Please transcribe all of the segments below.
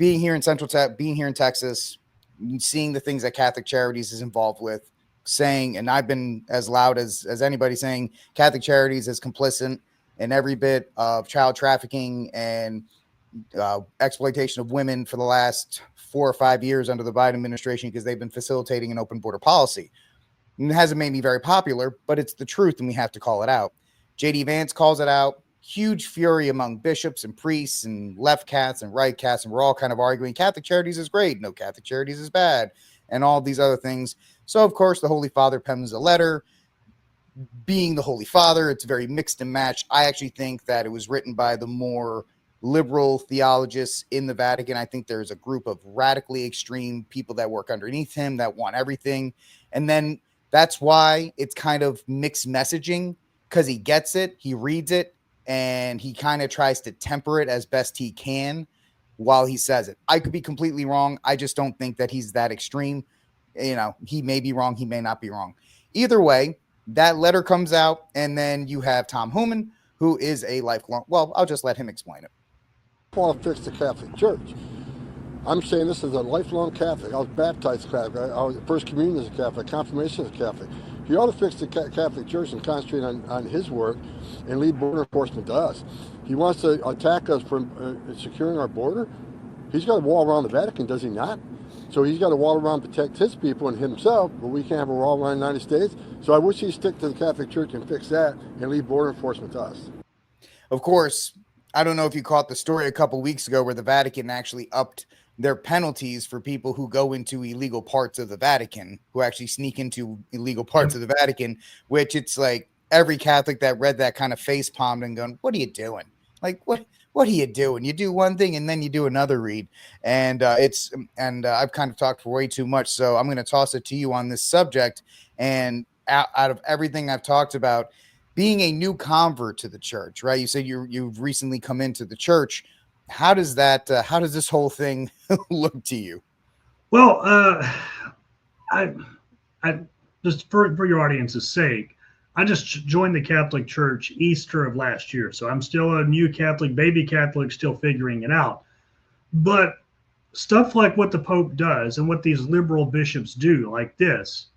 being here in being here in Texas, seeing the things that Catholic Charities is involved with, saying, and I've been as loud as anybody saying Catholic Charities is complicit in every bit of child trafficking and exploitation of women for the last 4 or 5 years under the Biden administration, because they've been facilitating an open border policy. And it hasn't made me very popular, but it's the truth, and we have to call it out. JD Vance calls it out. Huge fury among bishops and priests and left cats and right cats, and we're all kind of arguing Catholic Charities is great, no, Catholic Charities is bad, and all these other things. So, of course, the Holy Father pens a letter. Being the Holy Father, it's very mixed and matched. I actually think that it was written by the more liberal theologists in the Vatican. I think there's a group of radically extreme people that work underneath him that want everything. And then that's why it's kind of mixed messaging, because he gets it, he reads it, and he kind of tries to temper it as best he can while he says it. I could be completely wrong. I just don't think that he's that extreme. You know, he may be wrong. He may not be wrong. Either way, that letter comes out, and then you have Tom Homan, who is a lifelong, well, I'll just let him explain it. I want to fix the Catholic Church. I'm saying this as a lifelong Catholic. I was baptized Catholic. I was first communion as a Catholic, confirmation as a Catholic. He ought to fix the Catholic Church and concentrate on his work and leave border enforcement to us. He wants to attack us for securing our border. He's got a wall around the Vatican, does he not? So he's got a wall around to protect his people and himself, but we can't have a wall around the United States. So I wish he'd stick to the Catholic Church and fix that and leave border enforcement to us. Of course, I don't know if you caught the story a couple weeks ago where the Vatican actually upped their penalties for people who go into illegal parts of the Vatican, who actually sneak into illegal parts of the Vatican, which it's like every Catholic that read that kind of face palmed and going, what are you doing? Like, what are you doing? You do one thing and then you do another read. And I've kind of talked for way too much. So I'm going to toss it to you on this subject. And out of everything I've talked about, being a new convert to the church, right? You said you've recently come into the church. How does this whole thing look to you? Well, I just for your audience's sake, I just joined the Catholic Church Easter of last year. So I'm still a new Catholic, baby Catholic, still figuring it out. But stuff like what the Pope does and what these liberal bishops do like this,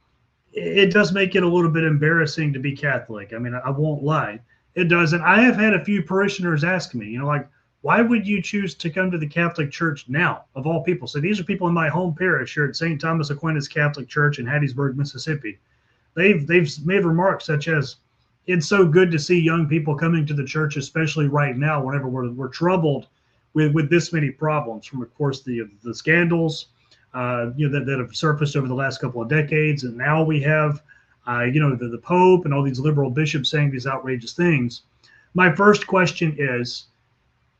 it does make it a little bit embarrassing to be Catholic. I mean, I won't lie. It does. And I have had a few parishioners ask me, like, why would you choose to come to the Catholic Church now, of all people? So these are people in my home parish here at St. Thomas Aquinas Catholic Church in Hattiesburg, Mississippi. They've made remarks such as, it's so good to see young people coming to the church, especially right now, whenever we're troubled with this many problems from, of course, the scandals, that have surfaced over the last couple of decades. And now we have, the Pope and all these liberal bishops saying these outrageous things. My first question is,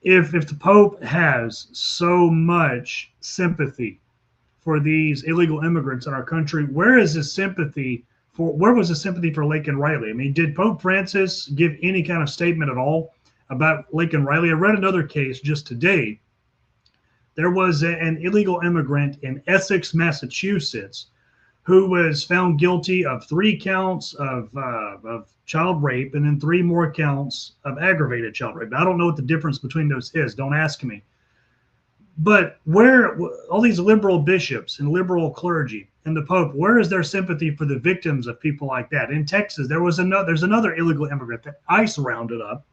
if the Pope has so much sympathy for these illegal immigrants in our country, where was the sympathy for Laken Riley? I mean, did Pope Francis give any kind of statement at all about Laken Riley? I read another case just today. There was an illegal immigrant in Essex, Massachusetts, who was found guilty of 3 counts of child rape and then 3 more counts of aggravated child rape. I don't know what the difference between those is. Don't ask me. But where all these liberal bishops and liberal clergy and the Pope, where is their sympathy for the victims of people like that? In Texas, there's another illegal immigrant that ICE rounded up,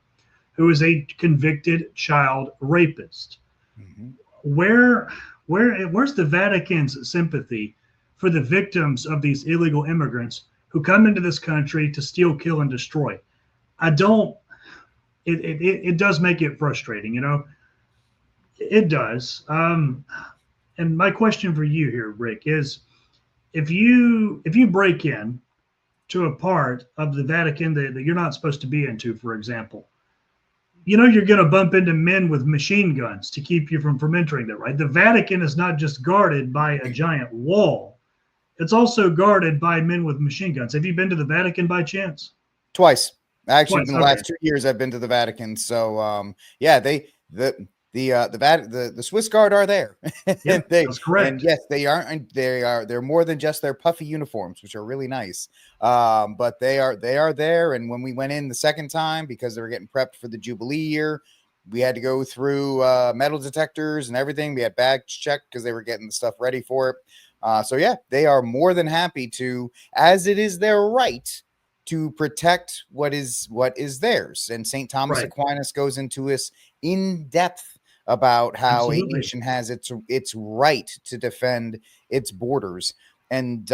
who is a convicted child rapist. Mm-hmm. Where's the Vatican's sympathy for the victims of these illegal immigrants who come into this country to steal, kill, and destroy? It does make it frustrating, It does. And my question for you here, Rick, is if you break in to a part of the Vatican that you're not supposed to be into, for example, you're going to bump into men with machine guns to keep you from entering there, right? The Vatican is not just guarded by a giant wall. It's also guarded by men with machine guns. Have you been to the Vatican by chance? Twice. Actually, in the last 2 years, I've been to the Vatican. So, the Swiss Guard are there. Yeah, that's correct. And yes, they're more than just their puffy uniforms, which are really nice. But they are there. And when we went in the second time, because they were getting prepped for the Jubilee year, we had to go through metal detectors and everything. We had bags checked because they were getting the stuff ready for it. So yeah, they are more than happy to, as it is their right, to protect what is theirs. And St. Thomas Right. Aquinas goes into this in depth about how a Absolutely. nation has its right to defend its borders. And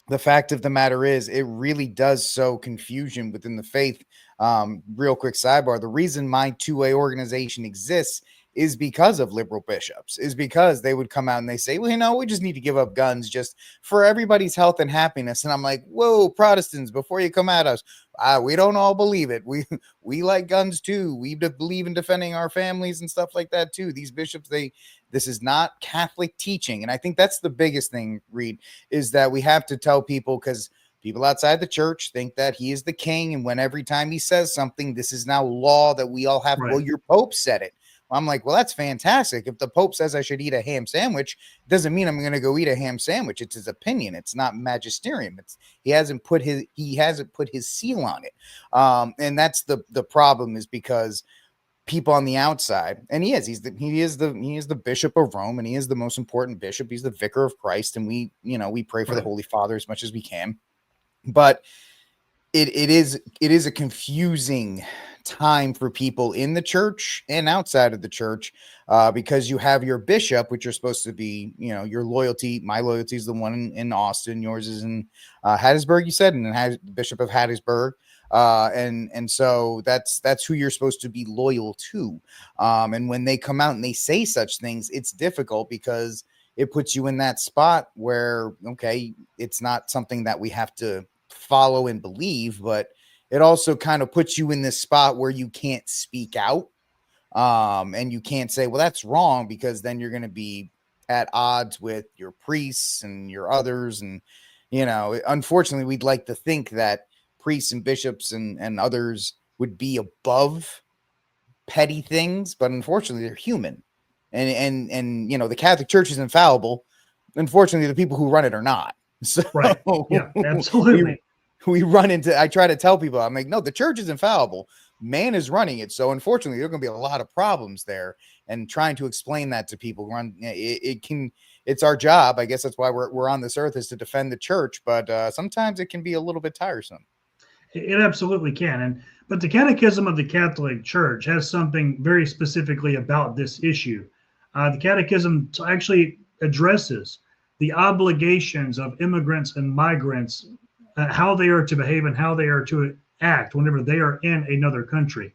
the fact of the matter is, it really does sow confusion within the faith. Real quick sidebar: the reason my 2A organization exists is because of liberal bishops, is because they would come out and they say, well, you know, we just need to give up guns just for everybody's health and happiness. And I'm like, whoa, Protestants, before you come at us, we don't all believe it. We like guns too. We believe in defending our families and stuff like that too. These bishops, this is not Catholic teaching. And I think that's the biggest thing, Reed, is that we have to tell people, because people outside the church think that he is the king. And when every time he says something, this is now law that we all have. Right. Well, your Pope said it. I'm like, well, that's fantastic. If the Pope says I should eat a ham sandwich, it doesn't mean I'm going to go eat a ham sandwich. It's his opinion. It's not magisterium. He hasn't put his seal on it. And that's the problem, is because people on the outside, and he is the Bishop of Rome, and he is the most important bishop. He's the vicar of Christ, and we pray for the Holy Father as much as we can. But it is a confusing time for people in the church and outside of the church, because you have your bishop, which you're supposed to be, your loyalty. My loyalty is the one in Austin. Yours is in Hattiesburg, you said, and then Bishop of Hattiesburg. And so that's who you're supposed to be loyal to. And when they come out and they say such things, it's difficult, because it puts you in that spot where, okay, it's not something that we have to follow and believe, but it also kind of puts you in this spot where you can't speak out. And you can't say, well, that's wrong, because then you're going to be at odds with your priests and your others. And, unfortunately, we'd like to think that priests and bishops and others would be above petty things, but unfortunately they're human. And the Catholic Church is infallible. Unfortunately, the people who run it are not. So right. Yeah, absolutely. We run into, I try to tell people, I'm like, no, the church is infallible. Man is running it. So unfortunately, there are going to be a lot of problems there, and trying to explain that to people, it's our job. I guess that's why we're on this earth, is to defend the church. But sometimes it can be a little bit tiresome. It absolutely can. But the Catechism of the Catholic Church has something very specifically about this issue. The Catechism actually addresses the obligations of immigrants and migrants, how they are to behave and how they are to act whenever they are in another country.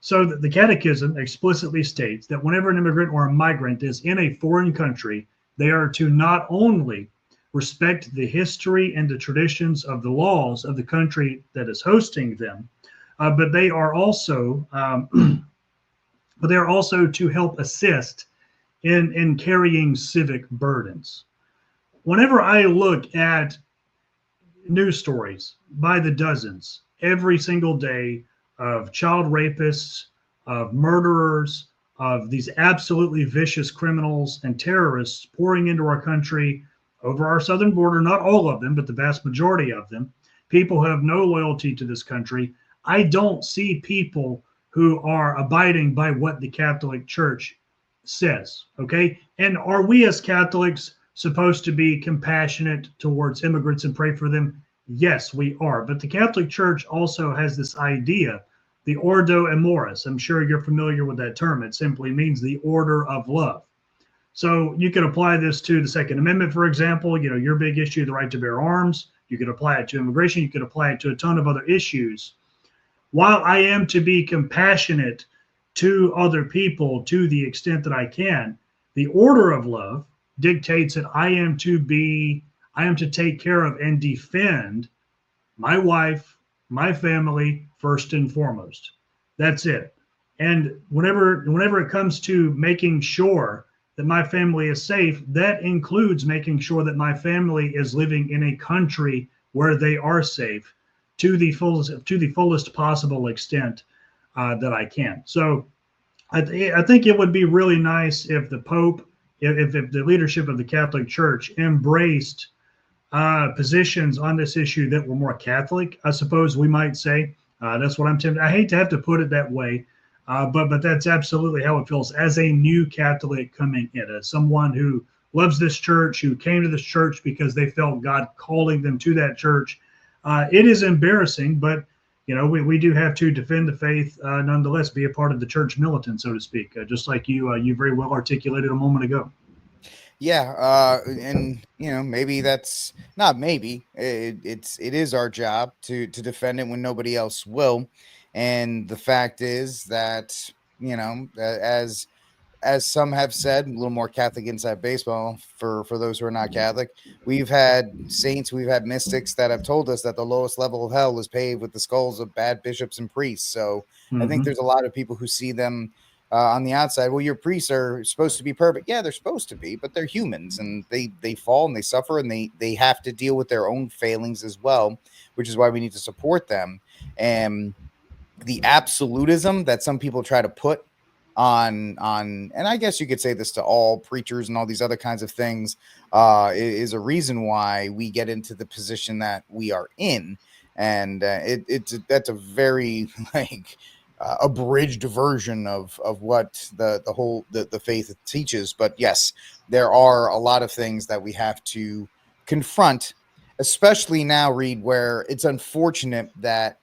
So the Catechism explicitly states that whenever an immigrant or a migrant is in a foreign country, they are to not only respect the history and the traditions of the laws of the country that is hosting them, but they are also to help assist in carrying civic burdens. Whenever I look at news stories by the dozens every single day of child rapists, of murderers, of these absolutely vicious criminals and terrorists pouring into our country over our southern border, not all of them, but the vast majority of them, people who have no loyalty to this country, I don't see people who are abiding by what the Catholic Church says, okay? And are we as Catholics supposed to be compassionate towards immigrants and pray for them? Yes, we are. But the Catholic Church also has this idea, the Ordo Amoris. I'm sure you're familiar with that term. It simply means the order of love. So you could apply this to the Second Amendment, for example, your big issue, the right to bear arms. You could apply it to immigration. You could apply it to a ton of other issues. While I am to be compassionate to other people to the extent that I can, the order of love dictates that I am to take care of and defend my wife, my family, first and foremost. That's it. And whenever it comes to making sure that my family is safe, that includes making sure that my family is living in a country where they are safe to the fullest possible extent that I can. So I think it would be really nice if the Pope, if the leadership of the Catholic Church embraced positions on this issue that were more Catholic, I suppose we might say. That's what I'm tempted. I hate to have to put it that way, But that's absolutely how it feels as a new Catholic coming in, as someone who loves this church, who came to this church because they felt God calling them to that church. It is embarrassing, but we do have to defend the faith nonetheless, be a part of the church militant, so to speak, just like you very well articulated a moment ago. Yeah, and maybe that's not maybe it is our job to defend it when nobody else will, and the fact is that as some have said, a little more Catholic inside baseball for those who are not Catholic. We've had saints, we've had mystics that have told us that the lowest level of hell is paved with the skulls of bad bishops and priests. So I think there's a lot of people who see them on the outside. Well, your priests are supposed to be perfect. Yeah, they're supposed to be, but they're humans, and they fall and they suffer, and they have to deal with their own failings as well, which is why we need to support them. And the absolutism that some people try to put on and I guess you could say this to all preachers and all these other kinds of things is a reason why we get into the position that we are in, and that's a very abridged version of what the faith teaches. But yes, there are a lot of things that we have to confront, especially now, Reed, where it's unfortunate that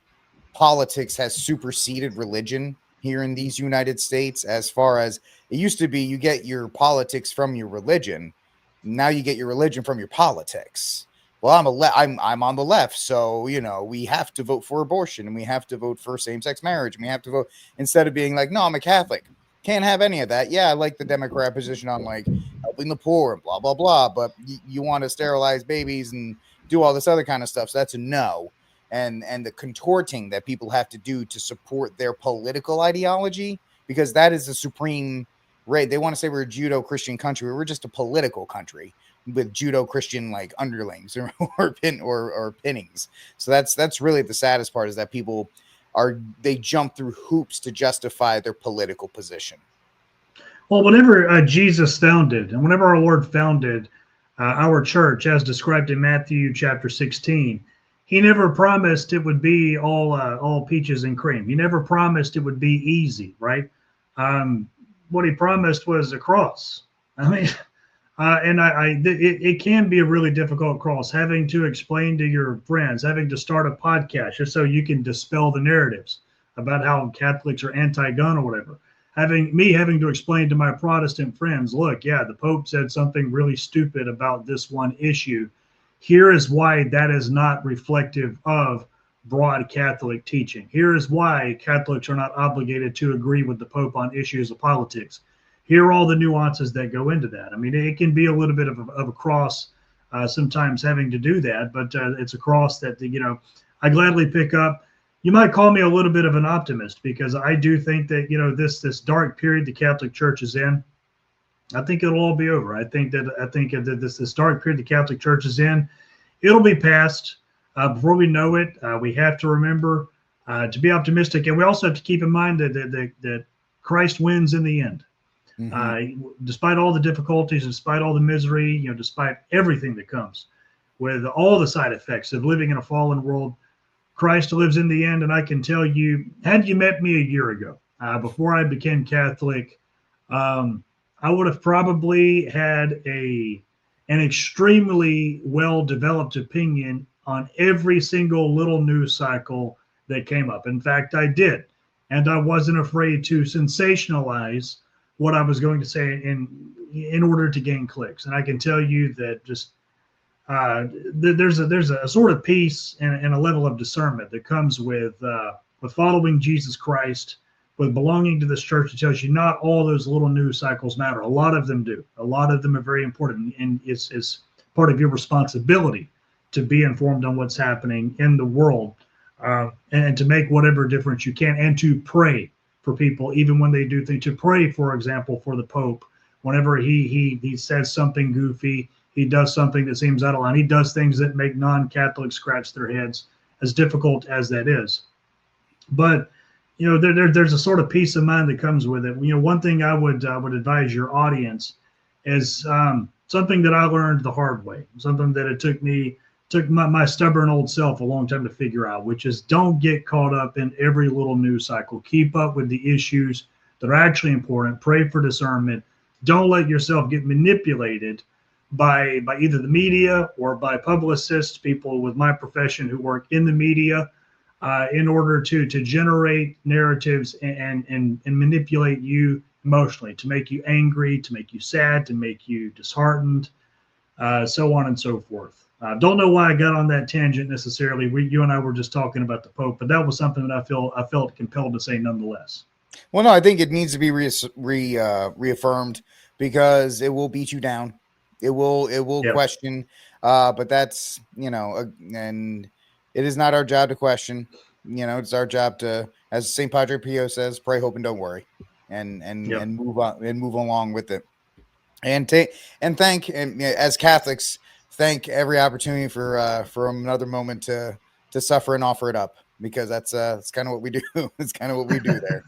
politics has superseded religion here in these United States. As far as it used to be, you get your politics from your religion. Now you get your religion from your politics. Well, I'm on the left, so we have to vote for abortion, and we have to vote for same-sex marriage, and we have to vote, instead of being like, no, I'm a Catholic, can't have any of that. Yeah, I like the Democrat position on helping the poor and blah blah blah, but you want to sterilize babies and do all this other kind of stuff. So that's a no. And the contorting that people have to do to support their political ideology, because that is the supreme right. They want to say we're a Judo-Christian country. We're just a political country with Judo-Christian underlings or pinnings. So that's really the saddest part, is that people they jump through hoops to justify their political position. Well, whenever Jesus founded, and whenever our Lord founded our church, as described in Matthew chapter 16, he never promised it would be all peaches and cream. He never promised it would be easy, right? What he promised was a cross. I mean, it can be a really difficult cross, having to explain to your friends, having to start a podcast just so you can dispel the narratives about how Catholics are anti-gun or whatever. Having to explain to my Protestant friends, look, yeah, the Pope said something really stupid about this one issue. Here is why that is not reflective of broad Catholic teaching. Here is why Catholics are not obligated to agree with the Pope on issues of politics. Here are all the nuances that go into that. I mean, it can be a little bit of a cross sometimes having to do that, but it's a cross that, I gladly pick up. You might call me a little bit of an optimist, because I do think that, this dark period the Catholic Church is in, I think it'll all be over. I think that this dark period the Catholic Church is in, it'll be past before we know it. We have to remember to be optimistic, and we also have to keep in mind that Christ wins in the end. Despite all the difficulties, despite all the misery, despite everything that comes with all the side effects of living in a fallen world, Christ lives in the end. And I can tell you, had you met me a year ago, before I became Catholic, I would have probably had an extremely well-developed opinion on every single little news cycle that came up. In fact, I did. And I wasn't afraid to sensationalize what I was going to say in order to gain clicks. And I can tell you that just there's a sort of peace and a level of discernment that comes with following Jesus Christ, with belonging to this church. That tells you not all those little news cycles matter. A lot of them do. A lot of them are very important, and it's part of your responsibility to be informed on what's happening in the world, and to make whatever difference you can, and to pray for people, even when they do things. To pray, for example, for the Pope, whenever he says something goofy, he does something that seems out of line, he does things that make non-Catholics scratch their heads, as difficult as that is. But there's a sort of peace of mind that comes with it. One thing I would advise your audience is something that I learned the hard way, something that it took me took my stubborn old self a long time to figure out, which is don't get caught up in every little news cycle. Keep up with the issues that are actually important. Pray for discernment. Don't let yourself get manipulated by either the media or by publicists, people with my profession who work in the media, in order to generate narratives and manipulate you emotionally, to make you angry, to make you sad, to make you disheartened, so on and so forth. Don't know why I got on that tangent necessarily. You and I were just talking about the Pope, but that was something that I felt compelled to say nonetheless. Well, no, I think it needs to be reaffirmed because it will beat you down. It will Yep. question, but that's, and it is not our job to question. It's our job to, as St. Padre Pio says, pray, hope, and don't worry, and Yep. move on and move along with it, and thank, and as Catholics, thank every opportunity for another moment to suffer and offer it up, because that's kind of what we do. It's kind of what we do there.